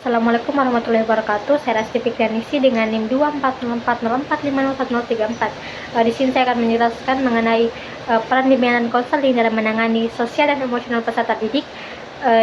Assalamualaikum warahmatullahi wabarakatuh. Saya Rasti Fikrianisi dengan NIM 24040450134. Di sini saya akan menjelaskan mengenai peran bimbingan dan konseling dalam menangani sosial dan emosional peserta didik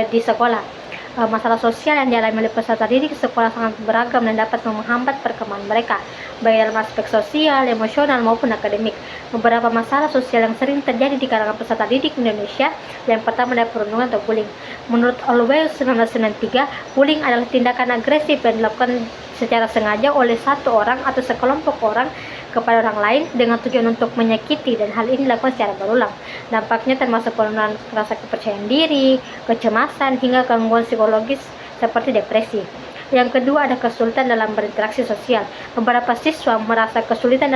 di sekolah. Masalah sosial yang dialami oleh peserta didik di sekolah sangat beragam dan dapat menghambat perkembangan mereka, baik dalam aspek sosial, emosional maupun akademik. Beberapa masalah sosial yang sering terjadi di kalangan peserta didik Indonesia, yang pertama adalah perundungan atau bullying. Menurut Orwell 1993, bullying adalah tindakan agresif yang dilakukan secara sengaja oleh satu orang atau sekelompok orang kepada orang lain dengan tujuan untuk menyakiti, dan hal ini dilakukan secara berulang. Dampaknya termasuk penurunan rasa kepercayaan diri, kecemasan, hingga gangguan psikologis seperti depresi. Yang kedua ada kesulitan dalam berinteraksi sosial. Beberapa siswa merasa kesulitan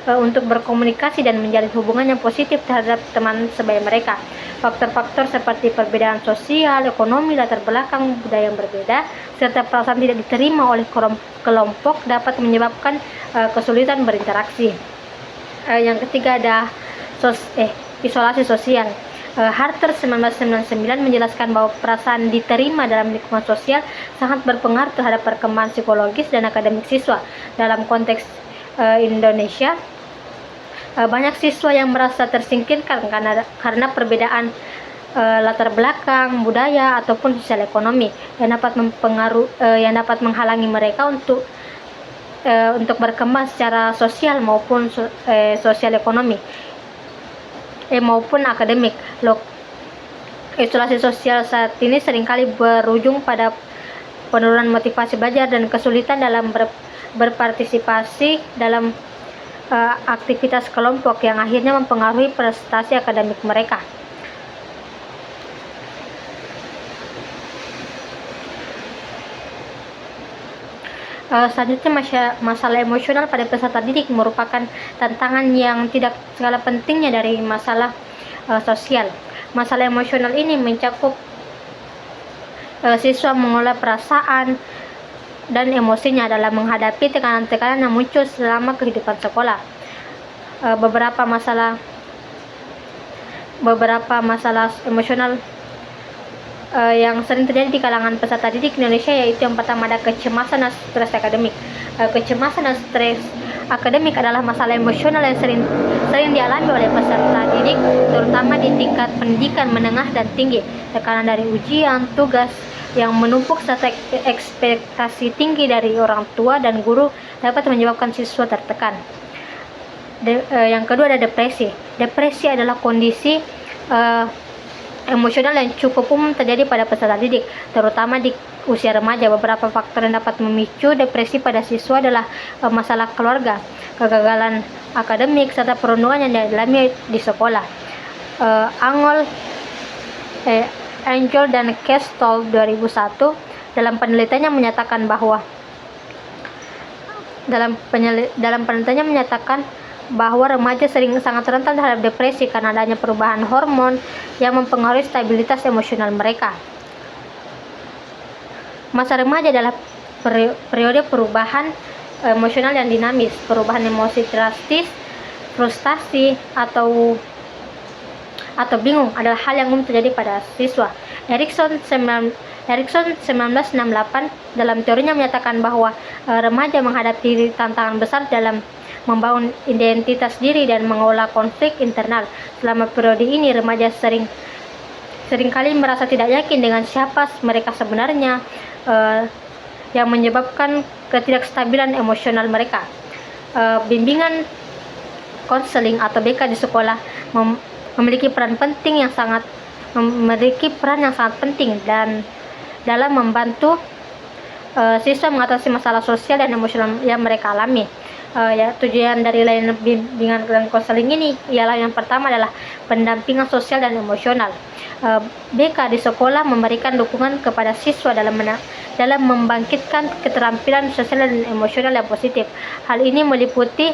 untuk berkomunikasi dan menjalin hubungan yang positif terhadap teman sebaya mereka. Faktor-faktor seperti perbedaan sosial, ekonomi, latar belakang budaya yang berbeda, serta perasaan tidak diterima oleh kelompok dapat menyebabkan kesulitan berinteraksi. Yang ketiga ada isolasi sosial. Harter 1999 menjelaskan bahwa perasaan diterima dalam lingkungan sosial sangat berpengaruh terhadap perkembangan psikologis dan akademik siswa. Dalam konteks Indonesia, banyak siswa yang merasa tersingkirkan karena perbedaan latar belakang, budaya ataupun sosial ekonomi yang dapat menghalangi mereka untuk berkembang secara sosial maupun sosial ekonomi maupun akademik. Isolasi sosial saat ini seringkali berujung pada penurunan motivasi belajar dan kesulitan dalam berpartisipasi dalam aktivitas kelompok yang akhirnya mempengaruhi prestasi akademik mereka. Selanjutnya, masalah emosional pada peserta didik merupakan tantangan yang tidak kalah pentingnya dari masalah sosial. Masalah emosional ini mencakup siswa mengelola perasaan dan emosinya dalam menghadapi tekanan-tekanan yang muncul selama kehidupan sekolah. Beberapa masalah emosional yang sering terjadi di kalangan peserta didik Indonesia, yaitu yang pertama ada kecemasan dan stres akademik. Kecemasan dan stres akademik adalah masalah emosional yang sering dialami oleh peserta didik, terutama di tingkat pendidikan menengah dan tinggi. Tekanan dari ujian, tugas yang menumpuk serta ekspektasi tinggi dari orang tua dan guru dapat menyebabkan siswa tertekan. Yang kedua ada depresi. Depresi adalah kondisi emosional yang cukup umum terjadi pada peserta didik, terutama di usia remaja. Beberapa faktor yang dapat memicu depresi pada siswa adalah masalah keluarga, kegagalan akademik, serta perundungan yang dialami di sekolah. Angel dan Castell 2001 dalam penelitiannya menyatakan bahwa remaja sangat rentan terhadap depresi karena adanya perubahan hormon yang mempengaruhi stabilitas emosional mereka. Masa remaja adalah periode perubahan emosional yang dinamis. Perubahan emosi drastis, frustasi, atau bingung adalah hal yang umum terjadi pada siswa. Erikson 1968 dalam teorinya menyatakan bahwa remaja menghadapi tantangan besar dalam membangun identitas diri dan mengelola konflik internal. Selama periode ini, remaja seringkali merasa tidak yakin dengan siapa mereka sebenarnya, yang menyebabkan ketidakstabilan emosional mereka. Bimbingan konseling atau BK di sekolah memiliki peran yang sangat penting dan dalam membantu siswa mengatasi masalah sosial dan emosional yang mereka alami. Tujuan dari layanan bimbingan dan konseling ini ialah yang pertama adalah pendampingan sosial dan emosional. BK di sekolah memberikan dukungan kepada siswa dalam membangkitkan keterampilan sosial dan emosional yang positif. Hal ini meliputi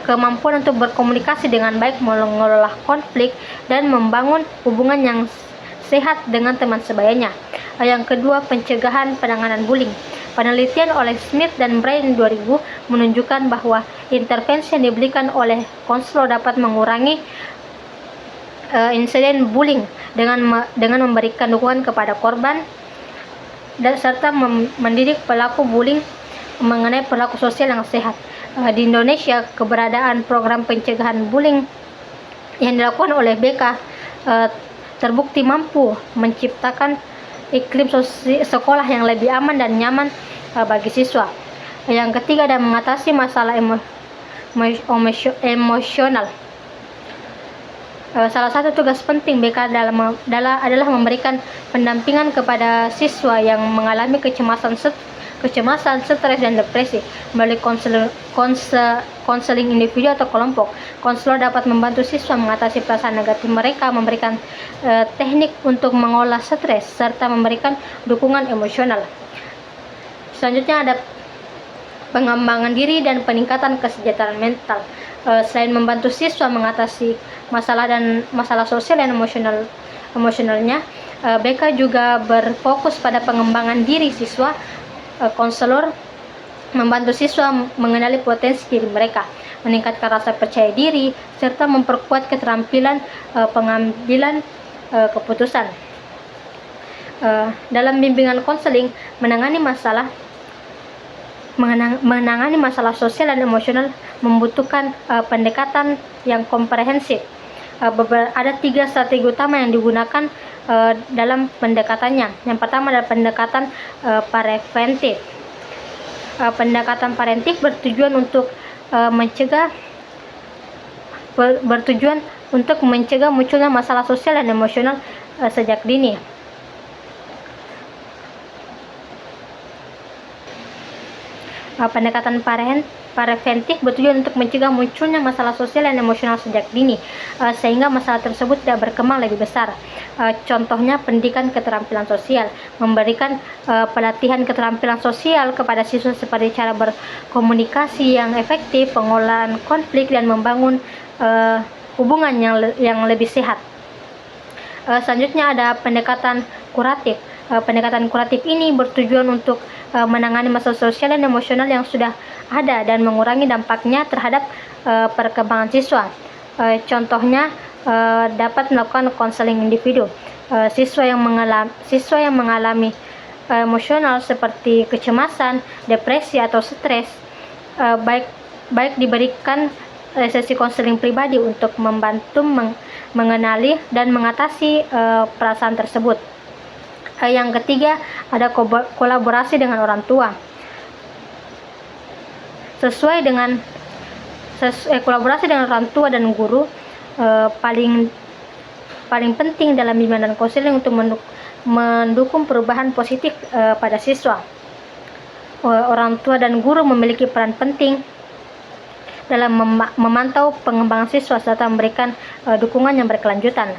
kemampuan untuk berkomunikasi dengan baik, mengelola konflik, dan membangun hubungan yang sehat dengan teman sebayanya. Yang kedua, pencegahan penanganan bullying. Penelitian oleh Smith dan Brain 2000 menunjukkan bahwa intervensi yang diberikan oleh konselor dapat mengurangi insiden bullying dengan memberikan dukungan kepada korban dan serta mendidik pelaku bullying mengenai perilaku sosial yang sehat. Di Indonesia, keberadaan program pencegahan bullying yang dilakukan oleh BK terbukti mampu menciptakan iklim sekolah yang lebih aman dan nyaman bagi siswa. Yang ketiga, dan mengatasi masalah emosional. Salah satu tugas penting BK adalah memberikan pendampingan kepada siswa yang mengalami kecemasan, stres, dan depresi melalui konseling individu atau kelompok. Konselor dapat membantu siswa mengatasi perasaan negatif mereka, memberikan teknik untuk mengolah stres, serta memberikan dukungan emosional. Selanjutnya ada pengembangan diri dan peningkatan kesejahteraan mental. Selain membantu siswa mengatasi masalah sosial dan emosionalnya, BK juga berfokus pada pengembangan diri siswa. Konselor membantu siswa mengenali potensi diri mereka, meningkatkan rasa percaya diri, serta memperkuat keterampilan pengambilan keputusan. Dalam bimbingan konseling menangani masalah sosial dan emosional membutuhkan pendekatan yang komprehensif. Ada 3 strategi utama yang digunakan dalam pendekatannya. Yang pertama adalah pendekatan preventif. Pendekatan preventif bertujuan untuk mencegah munculnya masalah sosial dan emosional sejak dini. Pendekatan preventif bertujuan untuk mencegah munculnya masalah sosial dan emosional sejak dini, sehingga masalah tersebut tidak berkembang lebih besar. Contohnya pendidikan keterampilan sosial, memberikan pelatihan keterampilan sosial kepada siswa seperti cara berkomunikasi yang efektif, pengolahan konflik, dan membangun hubungan yang lebih sehat. Selanjutnya ada pendekatan kuratif. Pendekatan kuratif ini bertujuan untuk menangani masalah sosial dan emosional yang sudah ada dan mengurangi dampaknya terhadap perkembangan siswa. Contohnya dapat melakukan konseling individu. Siswa yang mengalami emosional seperti kecemasan, depresi, atau stres, baik diberikan sesi konseling pribadi untuk membantu mengenali dan mengatasi perasaan tersebut. Yang ketiga, ada kolaborasi dengan orang tua. Kolaborasi dengan orang tua dan guru paling penting dalam bimbingan dan konseling untuk mendukung perubahan positif pada siswa. Orang tua dan guru memiliki peran penting dalam memantau pengembangan siswa serta memberikan dukungan yang berkelanjutan.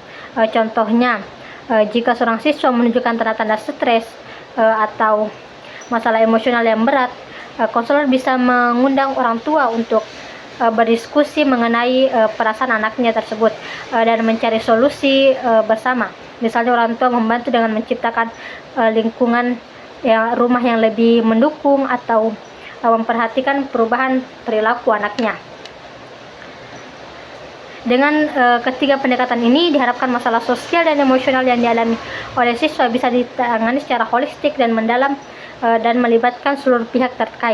Contohnya, jika seorang siswa menunjukkan tanda-tanda stres atau masalah emosional yang berat, konselor bisa mengundang orang tua untuk berdiskusi mengenai perasaan anaknya tersebut dan mencari solusi bersama. Misalnya orang tua membantu dengan menciptakan lingkungan rumah yang lebih mendukung atau memperhatikan perubahan perilaku anaknya. Dengan ketiga pendekatan ini diharapkan masalah sosial dan emosional yang dialami oleh siswa bisa ditangani secara holistik dan mendalam dan melibatkan seluruh pihak terkait.